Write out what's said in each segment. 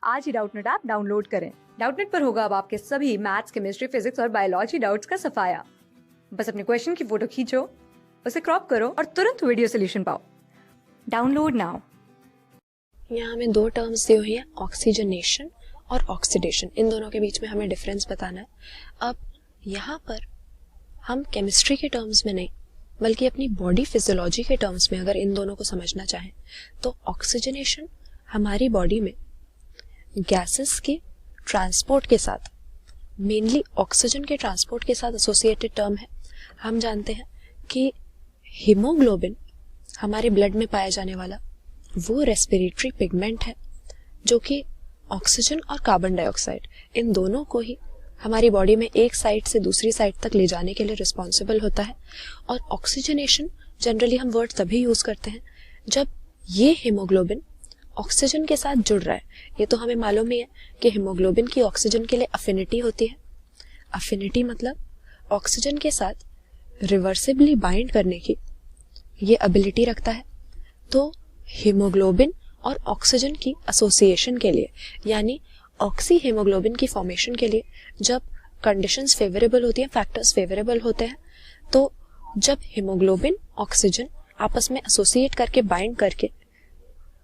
आज ही Doubtnut app download करें। Doubtnut पर होगा अब आपके सभी मैथ्स, केमिस्ट्री, फिजिक्स और बायोलॉजी डाउट्स का सफाया। बस अपने क्वेश्चन की फोटो खींचो, उसे क्रॉप करो और तुरंत वीडियो सोल्यूशन पाओ। Download now. यहाँ हमें दो टर्म्स दी हुई है, ऑक्सीजनेशन और ऑक्सीडेशन। इन दोनों के बीच में हमें डिफरेंस बताना है। अब यहाँ पर हम केमिस्ट्री के टर्म्स में नहीं बल्कि अपनी बॉडी फिजियोलॉजी के टर्म्स में अगर इन दोनों को समझना चाहें तो ऑक्सीजनेशन हमारी बॉडी में गैसेस के ट्रांसपोर्ट के साथ, मेनली ऑक्सीजन के ट्रांसपोर्ट के साथ एसोसिएटेड टर्म है। हम जानते हैं कि हीमोग्लोबिन हमारे ब्लड में पाया जाने वाला वो रेस्पिरेटरी पिगमेंट है जो कि ऑक्सीजन और कार्बन डाइऑक्साइड इन दोनों को ही हमारी बॉडी में एक साइड से दूसरी साइड तक ले जाने के लिए रिस्पॉन्सिबल होता है। और ऑक्सीजनेशन जनरली हम वर्ड तभी यूज करते हैं जब ये हीमोग्लोबिन ऑक्सीजन के साथ जुड़ रहा है। ये तो हमें मालूम ही है कि हीमोग्लोबिन की ऑक्सीजन के लिए अफिनिटी होती है। अफिनिटी मतलब ऑक्सीजन के साथ रिवर्सिबली बाइंड करने की ये एबिलिटी रखता है। तो हीमोग्लोबिन और ऑक्सीजन की एसोसिएशन के लिए, यानी ऑक्सी हीमोग्लोबिन की फॉर्मेशन के लिए जब कंडीशंस फेवरेबल होती हैं, फैक्टर्स फेवरेबल होते हैं, तो जब हीमोग्लोबिन ऑक्सीजन आपस में एसोसिएट करके बाइंड करके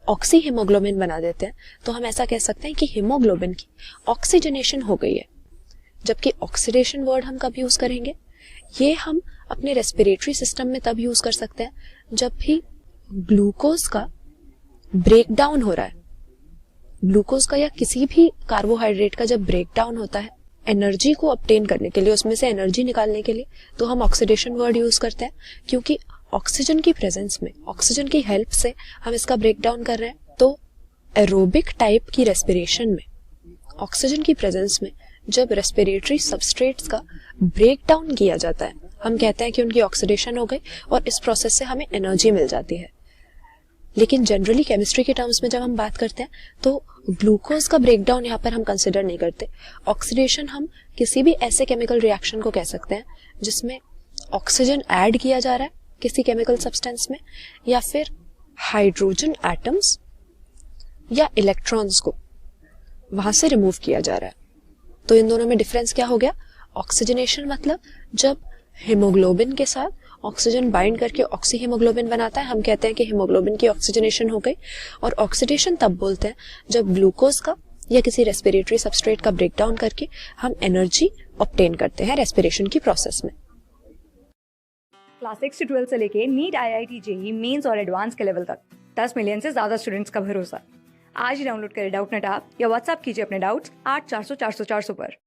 ऑक्सी हीमोग्लोबिन बना देते हैं, तो हम ऐसा कह सकते हैं कि हीमोग्लोबिन की ऑक्सीजनेशन हो गई है। जबकि ऑक्सीडेशन वर्ड हम कब यूज करेंगे? ये हम अपने रेस्पिरेटरी सिस्टम में तब यूज कर सकते हैं जब भी ग्लूकोज का ब्रेक डाउन हो रहा है। ग्लूकोज का या किसी भी कार्बोहाइड्रेट का जब ब्रेक डाउन होता है एनर्जी को ऑब्टेन करने के लिए, उसमें से एनर्जी निकालने के लिए, तो हम ऑक्सीडेशन वर्ड यूज करते हैं। क्योंकि ऑक्सीजन की प्रेजेंस में, ऑक्सीजन की हेल्प से हम इसका ब्रेक डाउन कर रहे हैं। तो एरोबिक टाइप की रेस्पिरेशन में ऑक्सीजन की प्रेजेंस में जब रेस्पिरेटरी सबस्ट्रेट्स का ब्रेक डाउन किया जाता है, हम कहते हैं कि उनकी ऑक्सीडेशन हो गई और इस प्रोसेस से हमें एनर्जी मिल जाती है। लेकिन जनरली केमिस्ट्री के टर्म्स में जब हम बात करते हैं तो ग्लूकोज का ब्रेकडाउन यहाँ पर हम कंसिडर नहीं करते। ऑक्सीडेशन हम किसी भी ऐसे केमिकल रिएक्शन को कह सकते हैं जिसमें ऑक्सीजन ऐड किया जा रहा है किसी केमिकल सब्सटेंस में, या फिर हाइड्रोजन एटम्स या इलेक्ट्रॉन्स को वहां से रिमूव किया जा रहा है। तो इन दोनों में डिफरेंस क्या हो गया? ऑक्सीजनेशन मतलब जब हीमोग्लोबिन के साथ ऑक्सीजन बाइंड करके ऑक्सी हीमोग्लोबिन बनाता है, हम कहते हैं कि हीमोग्लोबिन की ऑक्सीजनेशन हो गई। और ऑक्सीडेशन तब बोलते हैं जब ग्लूकोज का या किसी रेस्पिरेटरी सबस्ट्रेट का ब्रेकडाउन करके हम एनर्जी ऑब्टेन करते हैं रेस्पिरेशन की प्रोसेस में। क्लास 6 से 12 से लेके नीट, IIT, JEE मेंस और एडवांस के लेवल तक 10 मिलियन से ज्यादा स्टूडेंट्स का भरोसा। आज ही डाउनलोड करें डाउटनेट ऐप या व्हाट्सएप कीजिए अपने डाउट्स 8400 400 400 पर।